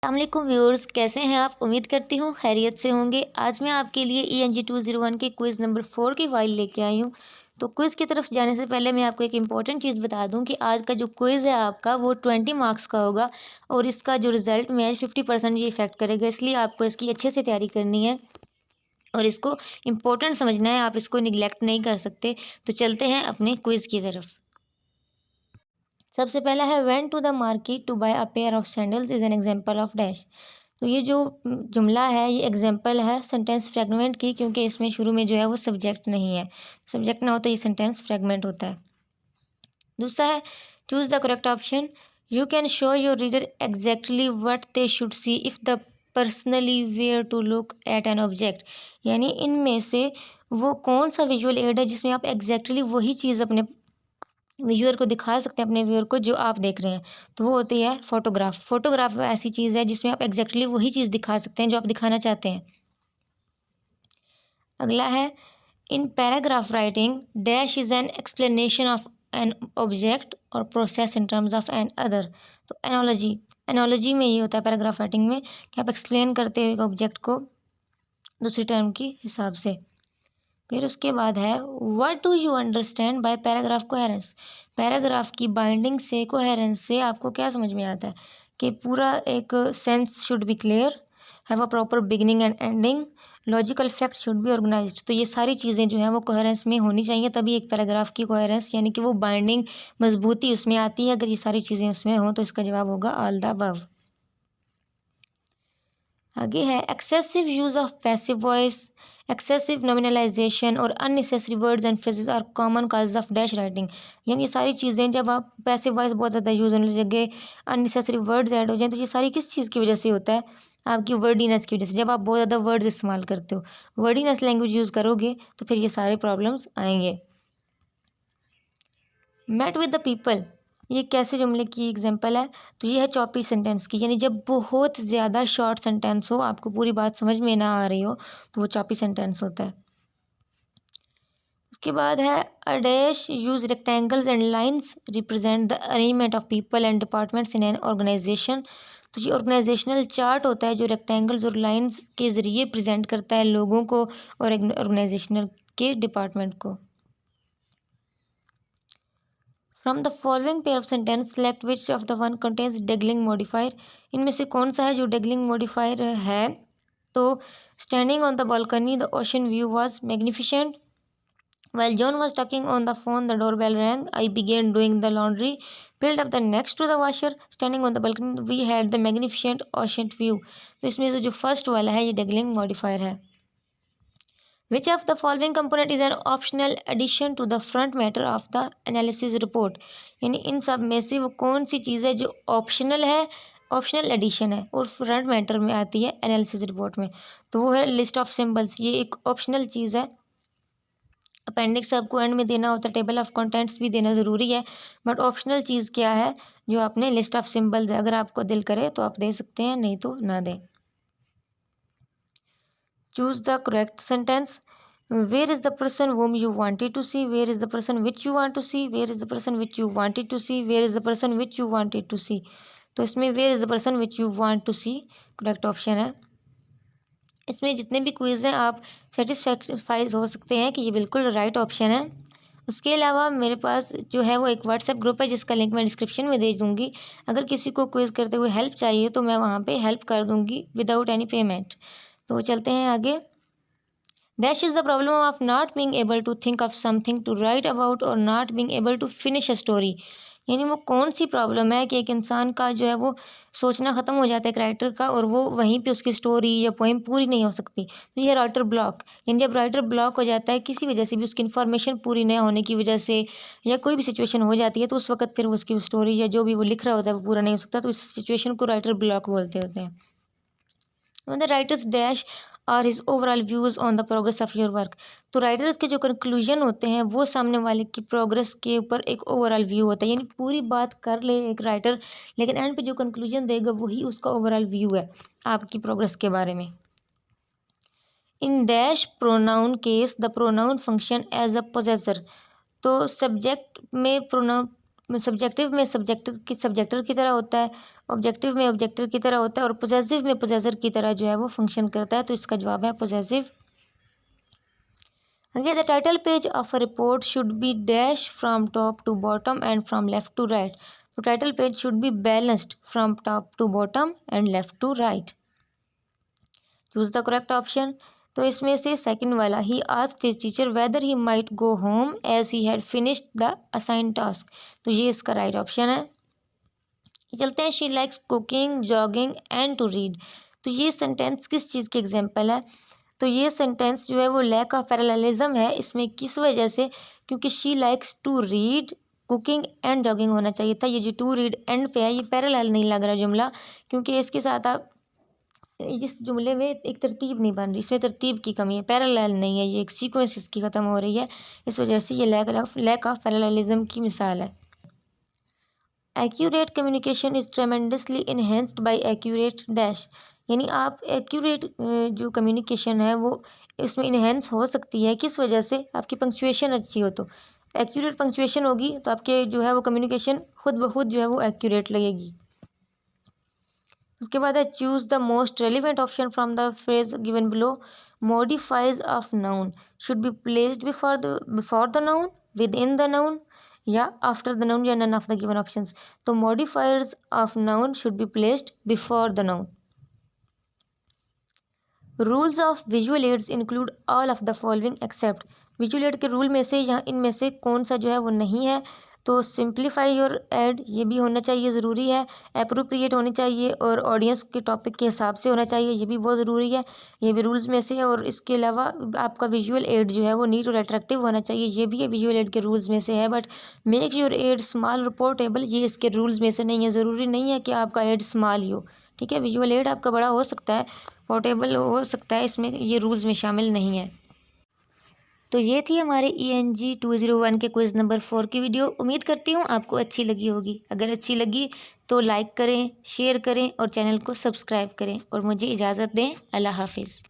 अस्सलामुअलैकुम व्यूअर्स, कैसे हैं आप? उम्मीद करती हूँ खैरियत से होंगे। आज मैं आपके लिए ENG 201 के क्विज़ नंबर 4 की फाइल लेके आई हूँ। तो क्विज़ की तरफ जाने से पहले मैं आपको एक इम्पॉर्टेंट चीज़ बता दूँ कि आज का जो क्विज़ है आपका वो 20 मार्क्स का होगा और इसका जो रिज़ल्ट में है 50% ये इफ़ेक्ट करेगा, इसलिए आपको इसकी अच्छे से तैयारी करनी है और इसको इम्पोर्टेंट समझना है, आप इसको निगलेक्ट नहीं कर सकते। तो चलते हैं अपने क्विज़ की तरफ। सबसे पहला है went to the market to buy a pair of sandals is an example of dash. तो ये जो जुमला है ये एग्जाम्पल है सेंटेंस फ्रेगमेंट की, क्योंकि इसमें शुरू में जो है वो सब्जेक्ट नहीं है। सब्जेक्ट ना हो तो ये सेंटेंस फ्रेगमेंट होता है। दूसरा है choose the correct option. You can show your reader exactly what they should see if the personally were to look at an object. यानी इनमें से वो कौन सा विजुअल एड है जिसमें आप एग्जैक्टली वही चीज़ अपने व्यूअर को दिखा सकते हैं, अपने व्यूअर को जो आप देख रहे हैं। तो वो होती है फोटोग्राफ। फोटोग्राफ ऐसी चीज़ है जिसमें आप एग्जैक्टली वही चीज़ दिखा सकते हैं जो आप दिखाना चाहते हैं। अगला है in paragraph writing dash is an explanation of an object और process in terms of another. तो एनोलॉजी, एनोलॉजी में ये होता है पैराग्राफ राइटिंग में कि आप एक्सप्लेन करते हैं एक ऑब्जेक्ट को दूसरी टर्म की हिसाब से। फिर उसके बाद है what do you understand by paragraph coherence. Paragraph की बाइंडिंग से, कोहेरेंस से आपको क्या समझ में आता है कि पूरा एक sense should be clear, have a proper beginning and ending, logical fact should be organised. तो ये सारी चीज़ें जो हैं वो कोहेरेंस में होनी चाहिए, तभी एक पैराग्राफ की कोहेरेंस यानी कि वो बाइंडिंग मजबूती उसमें आती है। अगर ये सारी चीज़ें उसमें हों तो इसका जवाब होगा ऑल द अबव। आगे है excessive use of passive voice, excessive nominalisation और unnecessary words and phrases are common causes of dash writing. यानी ये सारी चीज़ें जब आप पैसिव वॉइस बहुत ज़्यादा यूज़ होने लगे, अननेसेसरी वर्ड्स ऐड हो जाए, तो ये सारी किस चीज़ की वजह से होता है? आपकी वर्डीनेस की वजह से। जब आप बहुत ज़्यादा वर्ड्स इस्तेमाल करते हो, वर्डीनेस लैंग्वेज यूज़ करोगे तो फिर ये सारे प्रॉब्लम्स आएंगे। मेट विद द पीपल, ये कैसे जुमले की एग्जांपल है? तो ये है चॉपी सेंटेंस की, यानी जब बहुत ज़्यादा शॉर्ट सेंटेंस हो, आपको पूरी बात समझ में ना आ रही हो, तो वो चॉपी सेंटेंस होता है। उसके बाद है a dash use rectangles and lines represent the arrangement of people and departments in an organisation. तो ये ऑर्गेनाइजेशनल चार्ट होता है जो रेक्टेंगल्स और लाइंस के ज़रिए प्रेजेंट करता है लोगों को और ऑर्गेनाइजेशनल के डिपार्टमेंट को। From the following pair of sentence select which of the one contains dangling modifier. इनमें से कौन सा है जो डेगलिंग मॉडिफायर है? तो standing on the balcony the ocean view was magnificent. While John was talking on the phone, the doorbell rang. I began doing the laundry. Built up the next to the washer. Standing on the balcony, we had the magnificent ocean view. तो इसमें से जो first वाला है ये डेगलिंग modifier है। Which of the following component is an optional addition to the front matter of the analysis report? यानी इन सब में से वो कौन सी चीज़ है जो ऑप्शनल है, ऑप्शनल एडिशन है और फ्रंट मैटर में आती है एनालिसिस रिपोर्ट में? तो वो है लिस्ट ऑफ सिंबल्स। ये एक ऑप्शनल चीज़ है। अपेंडिक्स आपको एंड में देना होता है, टेबल ऑफ कंटेंट्स भी देना ज़रूरी है, बट ऑप्शनल चीज़ क्या है? जो आपने लिस्ट ऑफ सिंबल्स है, अगर आपको दिल करे तो आप दे सकते हैं, नहीं तो ना दें। Choose the correct sentence. Where is the person whom you wanted to see, where is the person which you want to see, where is the person which you wanted to see, where is the person which you wanted to see। तो इसमें where is the person which you want to see correct option है। इसमें जितने भी quiz हैं आप satisfies हो सकते हैं कि ये बिल्कुल राइट ऑप्शन है। उसके अलावा मेरे पास जो है वो एक व्हाट्सएप ग्रुप है जिसका लिंक मैं डिस्क्रिप्शन में दे दूँगी। अगर किसी को क्विज़ करते हुए हेल्प चाहिए तो मैं वहाँ पे हेल्प कर दूँगी विदाउट एनी पेमेंट। तो चलते हैं आगे। Dash is the problem of not being able to think of something to write about और not being able to finish a story. यानी वो कौन सी प्रॉब्लम है कि एक इंसान का जो है वो सोचना ख़त्म हो जाता है एक राइटर का, और वो वहीं पे उसकी स्टोरी या पोइम पूरी नहीं हो सकती। तो ये राइटर ब्लॉक, यानी जब राइटर ब्लॉक हो जाता है किसी वजह से भी, उसकी इन्फॉर्मेशन पूरी नहीं होने की वजह से या कोई भी सिचुएशन हो जाती है, तो उस वक्त फिर उसकी स्टोरी या जो भी वो लिख रहा होता है वो पूरा नहीं हो सकता। तो इस सिचुएशन को राइटर ब्लॉक बोलते होते हैं। When the writer's dash और his overall views on the progress of your work। तो राइटर्स के जो कंक्लूजन होते हैं वो सामने वाले की प्रोग्रेस के ऊपर एक ओवरऑल व्यू होता है। यानी पूरी बात कर ले एक राइटर, लेकिन एंड पे जो कंक्लूजन देगा वही उसका ओवरऑल व्यू है आपकी प्रोग्रेस के बारे में। In dash pronoun case the pronoun function as a possessor. तो सब्जेक्ट में प्रोनाउन सब्जेक्टिव में सब्जेक्टर की तरह होता है, ऑब्जेक्टिव में ऑब्जेक्टर की तरह होता है, और पोजेसिव में पोजेसर की तरह जो है वो फंक्शन करता है। तो इसका जवाब है possessive. Again the title page of a report should be dash from top to bottom and from left to right. तो title page should be balanced from top to bottom and left to right. Choose the correct option. तो इसमें से second वाला, he asked his teacher whether he might go home as he had finished the assigned task. तो ये इसका right option है। चलते हैं, she likes cooking, jogging and to read. तो ये सेंटेंस किस चीज़ की एग्जाम्पल है? तो ये सेंटेंस जो है वो लैक ऑफ पैरेललिज्म है। इसमें किस वजह से? क्योंकि she likes to read, cooking and jogging होना चाहिए था। ये जो टू रीड एंड पे है ये पैरेलल नहीं लग रहा जुमला, क्योंकि इसके साथ आप इस जुमले में एक तरतीब नहीं बन रही, इसमें तरतीब की कमी है, पैरेलल नहीं है, ये एक सीक्वेंस इसकी ख़त्म हो रही है। इस वजह से ये लैक ऑफ पैरेललिज्म की मिसाल है। Accurate communication is tremendously enhanced by accurate dash. यानी आप एक्यूरेट जो कम्युनिकेशन है वो इसमें इन्हेंस हो सकती है। किस वजह से? आपकी पंक्चुएशन अच्छी हो। तो एक्यूरेट पंक्चुएशन होगी तो आपके जो है वो कम्युनिकेशन खुद ब खुद जो है वो एक्यूरेट लगेगी। उसके बाद है choose the most relevant option from the phrase given below. Modifiers of noun should be placed before the noun, within the noun, या आफ्टर द नाउन, या none of the given options. तो modifiers of noun should be placed before the noun. Rules of visual aids include all of the following except. Visual aid के rule में से यहाँ इनमें से कौन सा जो है वो नहीं है? तो सिंप्लीफाई योर एड ये भी होना चाहिए, ज़रूरी है। अप्रोप्रिएट होनी चाहिए और ऑडियंस के टॉपिक के हिसाब से होना चाहिए, ये भी बहुत ज़रूरी है, ये भी रूल्स में से है। और इसके अलावा आपका विजुअल एड जो है वो नीट और अट्रैक्टिव होना चाहिए, ये भी विजुअल एड के रूल्स में से है। But make your add small और पोर्टेबल ये इसके रूल्स में से नहीं है। ज़रूरी नहीं है कि आपका एड स्मॉल ही हो, ठीक है। विजुअल एड आपका बड़ा हो सकता है, पोर्टेबल हो सकता है, इसमें ये रूल्स में शामिल नहीं है। तो ये थी हमारे ENG 201 के क्विज़ नंबर 4 की वीडियो। उम्मीद करती हूँ आपको अच्छी लगी होगी। अगर अच्छी लगी तो लाइक करें, शेयर करें और चैनल को सब्सक्राइब करें। और मुझे इजाज़त दें। अल्लाह हाफिज़।